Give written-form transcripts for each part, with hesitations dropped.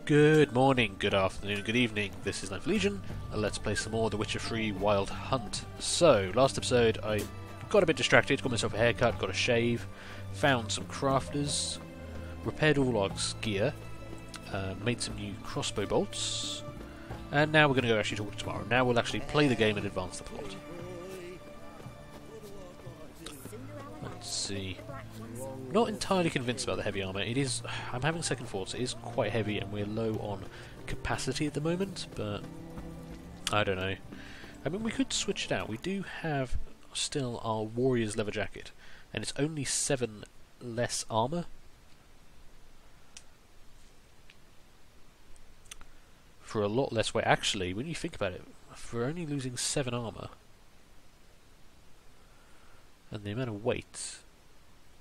Good morning, good afternoon, good evening. This is Night Legion, and let's play some more The Witcher 3 Wild Hunt. So, last episode I got a bit distracted, got myself a haircut, got a shave, found some crafters, repaired all our gear, made some new crossbow bolts, and now we're going to go actually talk to tomorrow. Now we'll actually play the game and advance the plot. Let's see. Not entirely convinced about the heavy armour. It is. I'm having second thoughts. It is quite heavy, and we're low on capacity at the moment. But I don't know. I mean, we could switch it out. We do have still our warrior's leather jacket, and it's only 7 less armour. For a lot less weight. Actually, when you think about it, for only losing 7 armour, and the amount of weight,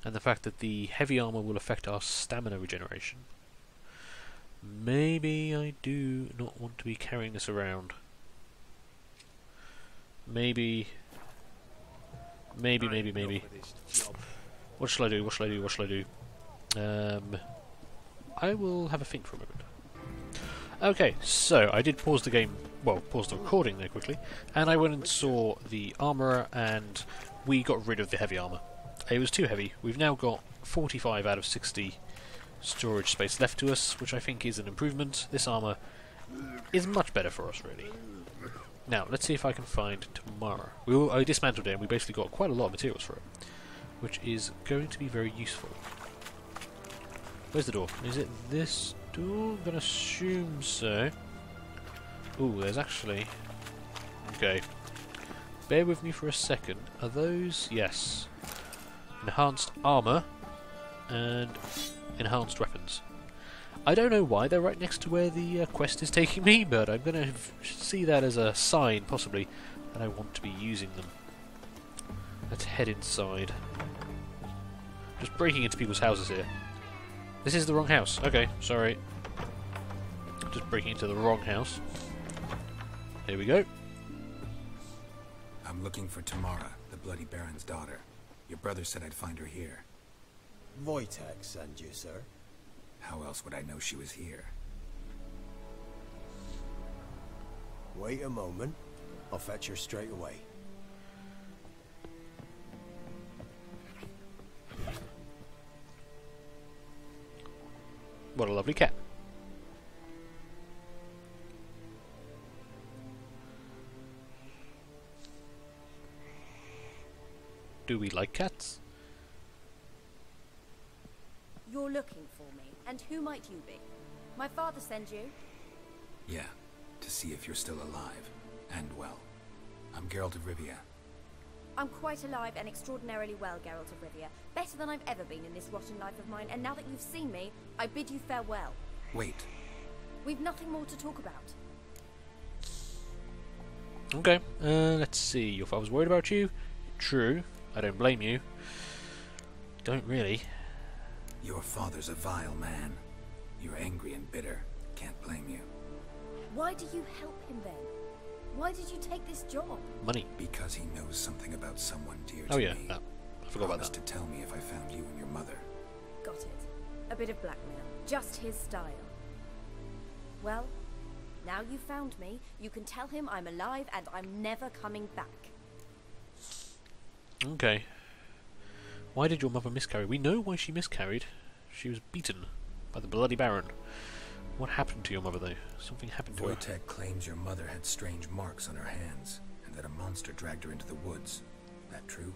and the fact that the heavy armour will affect our stamina regeneration, maybe I do not want to be carrying this around. Maybe. What shall I do? I will have a think for a moment. Okay, so I did pause the game, well, pause the recording there quickly, and I went and saw the armourer, and we got rid of the heavy armour. It was too heavy. We've now got 45 out of 60 storage space left to us, which I think is an improvement. This armour is much better for us, really. Now, let's see if I can find tomorrow. I dismantled it, and we basically got quite a lot of materials for it, which is going to be very useful. Where's the door? Is it this door? I'm going to assume so. Ooh, there's actually... Okay. Bear with me for a second. Are those... Yes. Enhanced armour and enhanced weapons. I don't know why they're right next to where the quest is taking me, but I'm going to see that as a sign, possibly, that I want to be using them. Let's head inside. Just breaking into people's houses here. This is the wrong house. Okay, sorry. Just breaking into the wrong house. Here we go. I'm looking for Tamara, the Bloody Baron's daughter. Your brother said I'd find her here. Wojtek sent you, sir. How else would I know she was here? Wait a moment. I'll fetch her straight away. What a lovely cat. Do we like cats? You're looking for me, and who might you be? My father sent you? Yeah, to see if you're still alive, and well. I'm Geralt of Rivia. I'm quite alive and extraordinarily well, Geralt of Rivia. Better than I've ever been in this rotten life of mine, and now that you've seen me, I bid you farewell. Wait. We've nothing more to talk about. Okay, let's see. Your father's worried about you? True. I don't blame you. Don't really. Your father's a vile man. You're angry and bitter. Can't blame you. Why do you help him then? Why did you take this job? Money. Because he knows something about someone dear to Oh yeah, me. no, I forgot about that. To tell me if I found you and your mother. Got it. A bit of blackmail. Just his style. Well, now you've found me, you can tell him I'm alive and I'm never coming back. Okay. Why did your mother miscarry? We know why she miscarried. She was beaten by the Bloody Baron. What happened to your mother, though? Something happened to her. Wojtek claims your mother had strange marks on her hands, and that a monster dragged her into the woods. That true?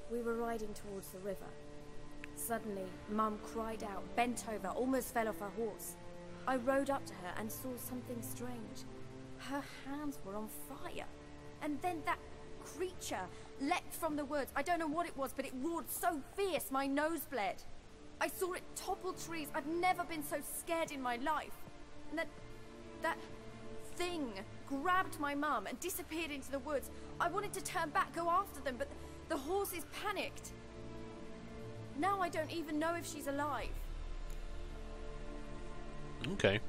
We were riding towards the river. Suddenly, Mum cried out, bent over, almost fell off her horse. I rode up to her and saw something strange. Her hands were on fire. And then that creature leapt from the woods. I don't know what it was, but it roared so fierce my nose bled. I saw it topple trees. I've never been so scared in my life. And that thing grabbed my mum and disappeared into the woods. I wanted to turn back, go after them, but the horses panicked. Now I don't even know if she's alive. Okay.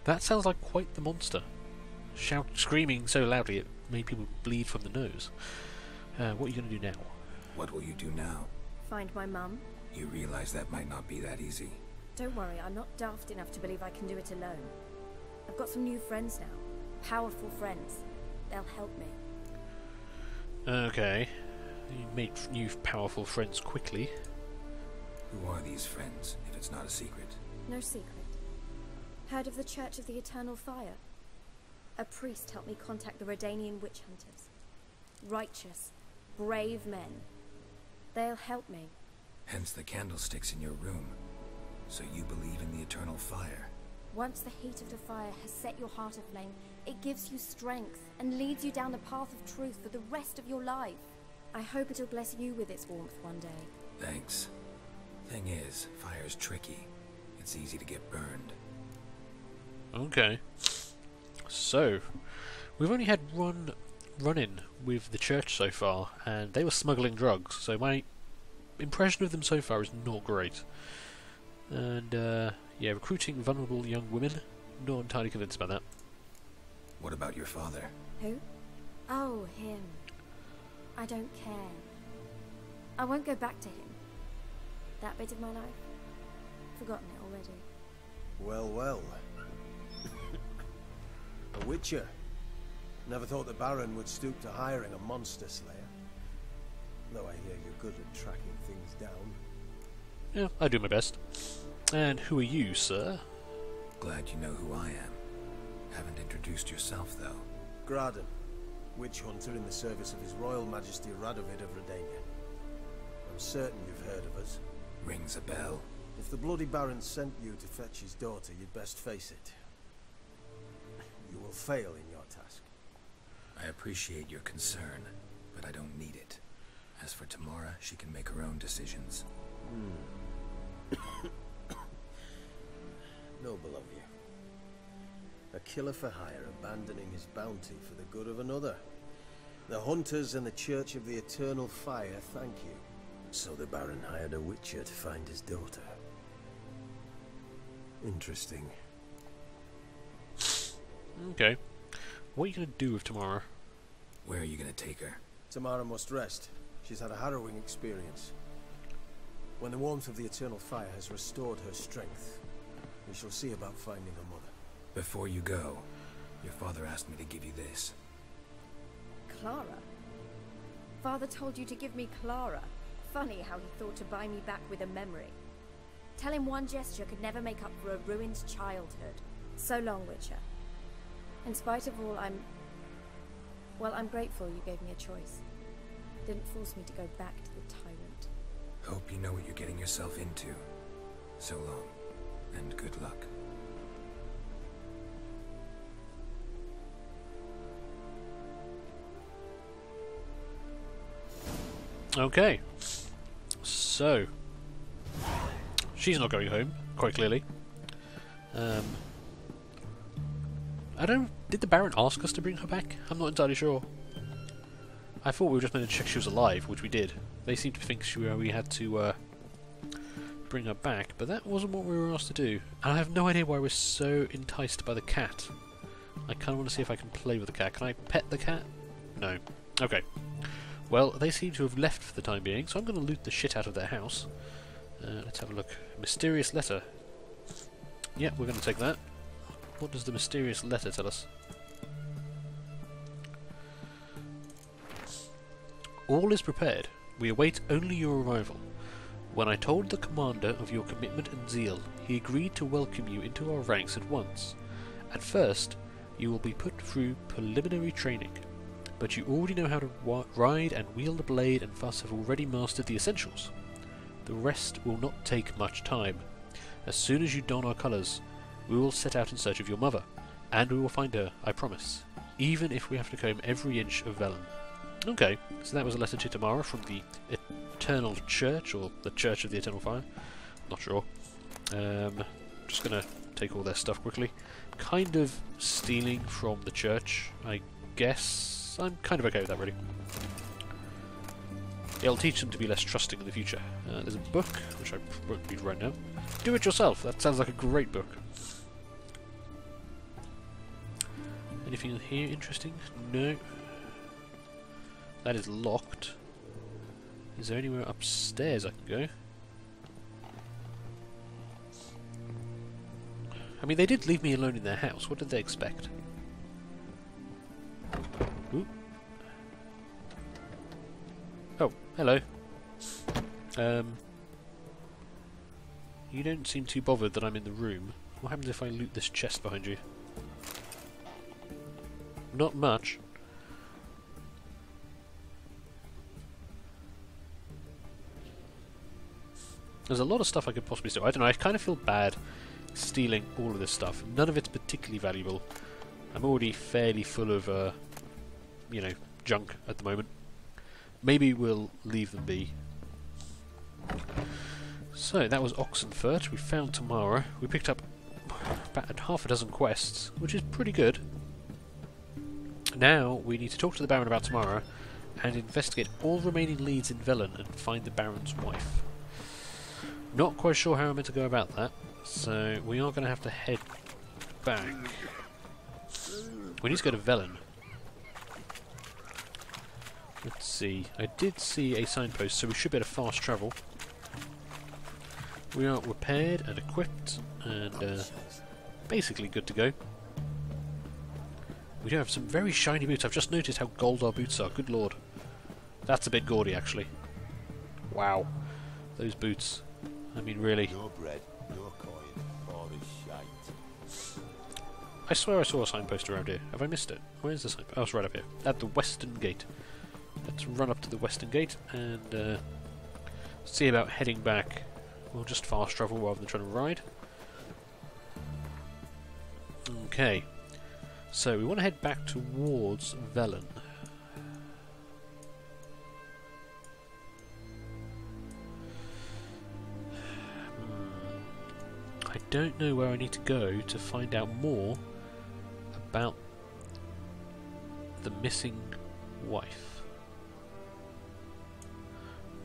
That sounds like quite the monster. Screaming so loudly it made people bleed from the nose. What are you going to do now? What will you do now? Find my mum. You realize that might not be that easy. Don't worry, I'm not daft enough to believe I can do it alone. I've got some new friends now. Powerful friends. They'll help me. Okay. You made new powerful friends quickly. Who are these friends, if it's not a secret? No secret. Heard of the Church of the Eternal Fire? A priest helped me contact the Redanian witch hunters. Righteous, brave men. They'll help me. Hence the candlesticks in your room. So you believe in the eternal fire? Once the heat of the fire has set your heart aflame, it gives you strength and leads you down the path of truth for the rest of your life. I hope it'll bless you with its warmth one day. Thanks. Thing is, fire's tricky. It's easy to get burned. Okay. So, we've only had one run-in with the church so far, and they were smuggling drugs, so my impression of them so far is not great. And, yeah, recruiting vulnerable young women, not entirely convinced about that. What about your father? Who? Oh, him. I don't care. I won't go back to him. That bit of my life? Forgotten it already. Well, well. A witcher. Never thought the Baron would stoop to hiring a monster slayer. Though I hear you're good at tracking things down. Yeah, I do my best. And who are you, sir? Glad you know who I am. Haven't introduced yourself, though. Graden, witch hunter in the service of His Royal Majesty Radovid of Redania. I'm certain you've heard of us. Rings a bell. If the Bloody Baron sent you to fetch his daughter, you'd best face it. You will fail in your task. I appreciate your concern, but I don't need it. As for Tamara, she can make her own decisions. Noble of you. A killer for hire abandoning his bounty for the good of another. The hunters and the Church of the Eternal Fire thank you. So the Baron hired a witcher to find his daughter. Interesting. Okay. What are you going to do with Tamara? Where are you going to take her? Tamara must rest. She's had a harrowing experience. When the warmth of the Eternal Fire has restored her strength, we shall see about finding her mother. Before you go, your father asked me to give you this. Clara? Father told you to give me Clara. Funny how he thought to buy me back with a memory. Tell him one gesture could never make up for a ruined childhood. So long, Witcher. In spite of all, I'm grateful you gave me a choice. Didn't force me to go back to the tyrant. Hope you know what you're getting yourself into. So long, and good luck. Okay. So, she's not going home, quite clearly. Did the Baron ask us to bring her back? I'm not entirely sure. I thought we were just meant to check she was alive, which we did. They seemed to think we had to bring her back, but that wasn't what we were asked to do. And I have no idea why we're so enticed by the cat. I kind of want to see if I can play with the cat. Can I pet the cat? No. Okay. Well, they seem to have left for the time being, so I'm going to loot the shit out of their house. Let's have a look. Mysterious letter. Yeah, we're going to take that. What does the mysterious letter tell us? All is prepared. We await only your arrival. When I told the commander of your commitment and zeal, he agreed to welcome you into our ranks at once. At first, you will be put through preliminary training, but you already know how to ride and wield a blade and thus have already mastered the essentials. The rest will not take much time. As soon as you don our colours, we will set out in search of your mother, and we will find her, I promise, even if we have to comb every inch of vellum. Okay, so that was a letter to Tamara from the Eternal Church, or the Church of the Eternal Fire. Not sure. Just gonna take all their stuff quickly. Kind of stealing from the church, I guess. I'm kind of okay with that, really. It'll teach them to be less trusting in the future. There's a book, which I won't read right now. Do it yourself! That sounds like a great book. Anything in here interesting? No. That is locked. Is there anywhere upstairs I can go? mean, they did leave me alone in their house. What did they expect? Ooh. Oh, hello. You don't seem too bothered that I'm in the room. What happens if I loot this chest behind you? Not much. There's a lot of stuff I could possibly steal. I don't know, I kind of feel bad stealing all of this stuff. None of it's particularly valuable. I'm already fairly full of, you know, junk at the moment. Maybe we'll leave them be. So, that was Oxenfurt. We found Tamara. We picked up about half a dozen quests, which is pretty good. Now, we need to talk to the Baron about Tamara and investigate all remaining leads in Velen and find the Baron's wife. Not quite sure how I'm meant to go about that, so we are going to have to head back. We need to go to Velen. Let's see. I did see a signpost, so we should be able to fast travel. We are repaired and equipped and basically good to go. We do have some very shiny boots. I've just noticed how gold our boots are. Good lord. That's a bit gaudy, actually. Wow. Those boots. I mean, really. No bread, no coin, all this shite. I swear I saw a signpost around here. Have I missed it? Where's the signpost? Oh, it's right up here. At the western gate. Let's run up to the western gate and see about heading back. We'll just fast travel rather than trying to ride. Okay. So, we want to head back towards Velen. I don't know where I need to go to find out more about the missing wife.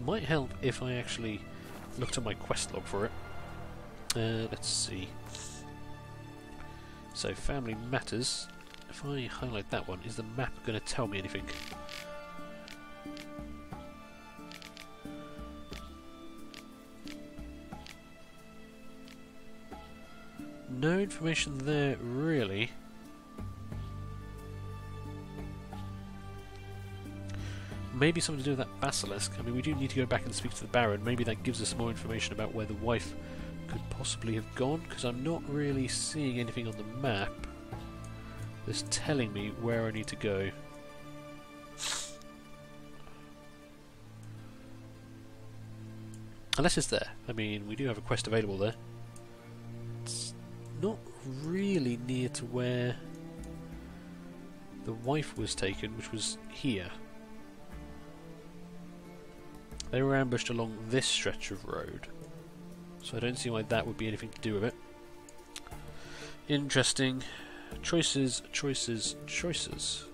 Might help if I actually looked at my quest log for it. Let's see. So, family matters. If I highlight that one, is the map going to tell me anything? No information there, really. Maybe something to do with that basilisk. I mean, we do need to go back and speak to the Baron. Maybe that gives us more information about where the wife could possibly have gone, because I'm not really seeing anything on the map that's telling me where I need to go. Unless it's there. I mean, we do have a quest available there. It's not really near to where the wife was taken, which was here. They were ambushed along this stretch of road, so I don't see why that would be anything to do with it. Interesting. Choices, choices, choices.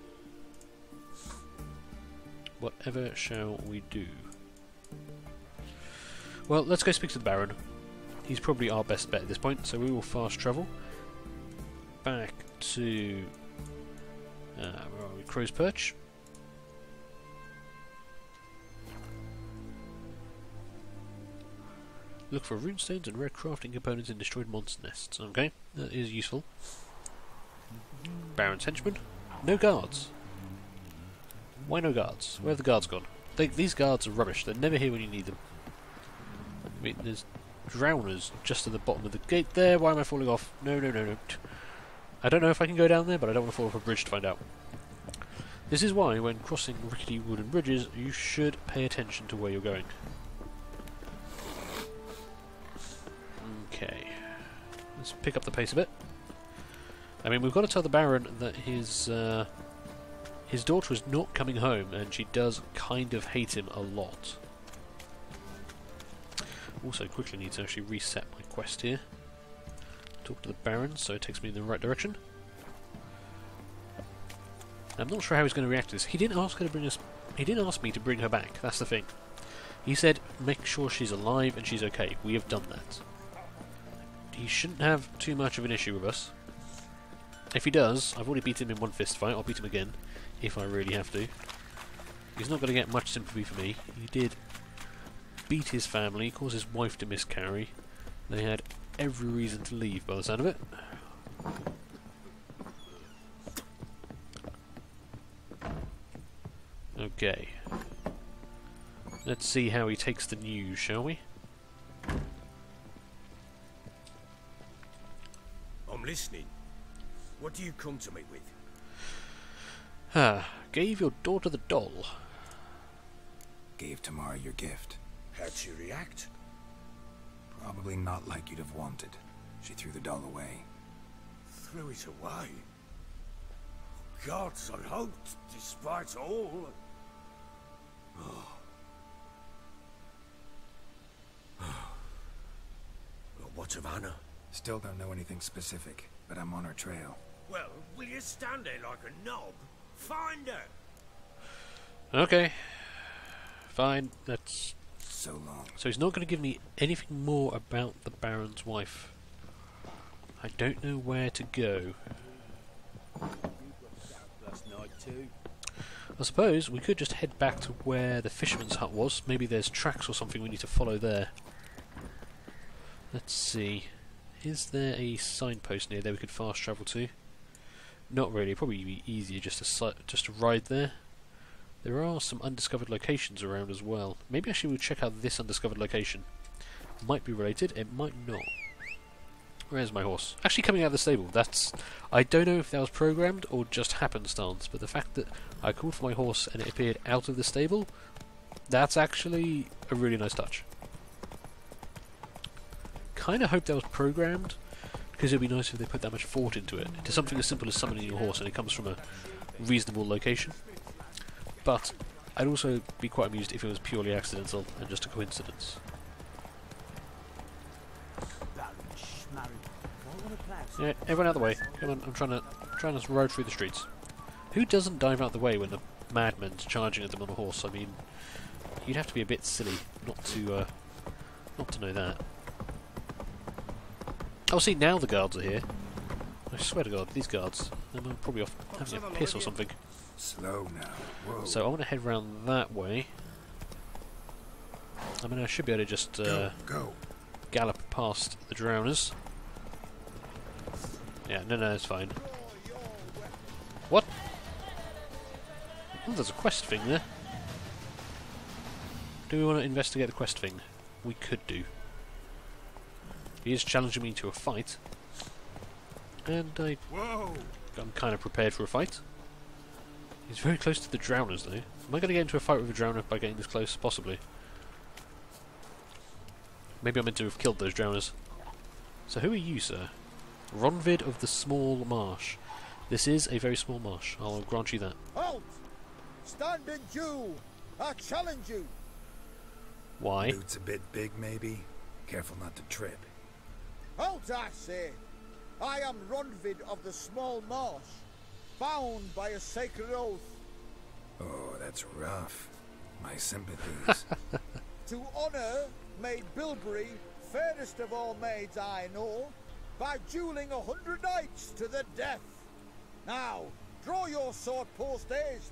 Whatever shall we do? Well, let's go speak to the Baron. He's probably our best bet at this point, so we will fast travel back to where are we? Crow's Perch. Look for runestones and rare crafting components in destroyed monster nests. Okay, that is useful. Baron's henchmen. No guards. Why no guards? Where have the guards gone? These guards are rubbish. They're never here when you need them. I mean, there's drowners just at the bottom of the gate there. Why am I falling off? No, no, no, no. I don't know if I can go down there, but I don't want to fall off a bridge to find out. This is why, when crossing rickety wooden bridges, you should pay attention to where you're going. Okay. Let's pick up the pace a bit. I mean, we've got to tell the Baron that his daughter is not coming home, and she does kind of hate him a lot. Also, quickly need to actually reset my quest here. Talk to the Baron, so it takes me in the right direction. I'm not sure how he's going to react to this. He didn't ask her to bring us. He didn't ask me to bring her back. That's the thing. He said, "Make sure she's alive and she's okay." We have done that. He shouldn't have too much of an issue with us. If he does, I've already beat him in one fist fight. I'll beat him again if I really have to. He's not going to get much sympathy for me. He did beat his family, cause his wife to miscarry. They had every reason to leave by the sound of it. Okay. Let's see how he takes the news, shall we? I'm listening. What do you come to me with? Ah, gave your daughter the doll. Gave Tamara your gift. How'd she react? Probably not like you'd have wanted. She threw the doll away. Threw it away? Gods, I hoped, despite all. Oh. Well, what of Anna? Still don't know anything specific, but I'm on her trail. Well, will you stand there like a knob? Find her! Okay. Fine, that's... So long. So he's not going to give me anything more about the Baron's wife. I don't know where to go. Last night too. I suppose we could just head back to where the fisherman's hut was. Maybe there's tracks or something we need to follow there. Let's see. Is there a signpost near there we could fast travel to? Not really. Probably be easier just to ride there. There are some undiscovered locations around as well. Maybe actually we'll check out this undiscovered location. Might be related, it might not. Where's my horse? Actually coming out of the stable. That's... I don't know if that was programmed or just happenstance, but the fact that I called for my horse and it appeared out of the stable, that's actually a really nice touch. Kinda hope that was programmed, because it would be nice if they put that much thought into it. Into something as simple as summoning your horse and it comes from a reasonable location. But I'd also be quite amused if it was purely accidental and just a coincidence. Yeah, everyone out of the way. Come on, I'm trying to ride through the streets. Who doesn't dive out the way when the madman's charging at them on a horse? I mean, you'd have to be a bit silly not to know that. Oh, see, now the guards are here. I swear to God, these guards, they're probably off having a piss or something. Slow now. Whoa. So I want to head round that way. I mean, I should be able to just go. gallop past the drowners. Yeah, no, it's fine. What? Oh, there's a quest thing there. Do we want to investigate the quest thing? We could do. He is challenging me to a fight. And I'm kind of prepared for a fight. He's very close to the drowners, though. Am I going to get into a fight with a drowner by getting this close? Possibly. Maybe I'm meant to have killed those drowners. So who are you, sir? Ronvid of the Small Marsh. This is a very small marsh. I'll grant you that. Halt! Stand and do! I challenge you! Why? Boots a bit big, maybe? Careful not to trip. Halt, I say! I am Ronvid of the Small Marsh, bound by a sacred oath. Oh, that's rough. My sympathies. To honour Maid Bilberry, fairest of all maids I know, by duelling 100 knights to the death. Now, draw your sword post haste,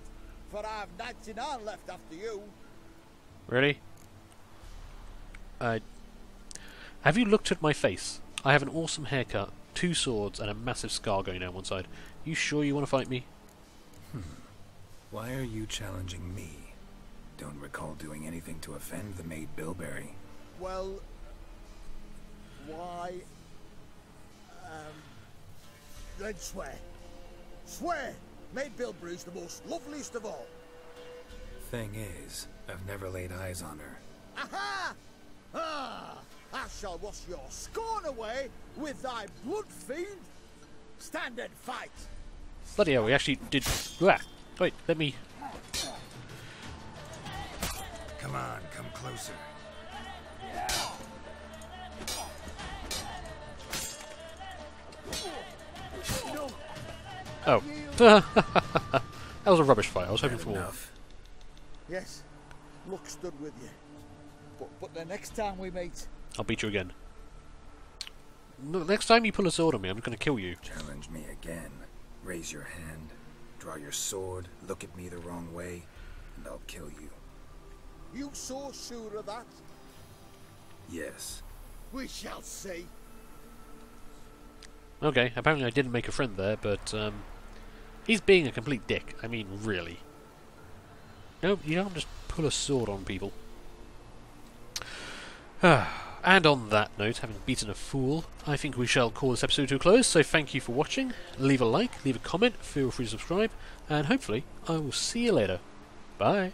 for I've 99 left after you. Really? Have you looked at my face? I have an awesome haircut, 2 swords, and a massive scar going down one side. You sure you want to fight me? Why are you challenging me? Don't recall doing anything to offend the Maid Bilberry. Well, why? Then swear. Swear! Maid Bilberry's the most loveliest of all. Thing is, I've never laid eyes on her. Aha! Ah! I shall wash your scorn away with thy blood fiend. Stand and fight. Bloody hell, we actually did... Ah, wait, let me... Come on, come closer. Oh. That was a rubbish fight. I was hoping for more. Enough. Yes, luck stood with you. But the next time we meet... I'll beat you again. No, next time you pull a sword on me, I'm going to kill you. Challenge me again. Raise your hand. Draw your sword. Look at me the wrong way. And I'll kill you. You so sure of that? Yes. We shall see. Okay, apparently I didn't make a friend there, but he's being a complete dick. I mean, really. No, you don't just pull a sword on people. And on that note, having beaten a fool, I think we shall call this episode to a close. So thank you for watching. Leave a like, leave a comment, feel free to subscribe, and hopefully I will see you later. Bye.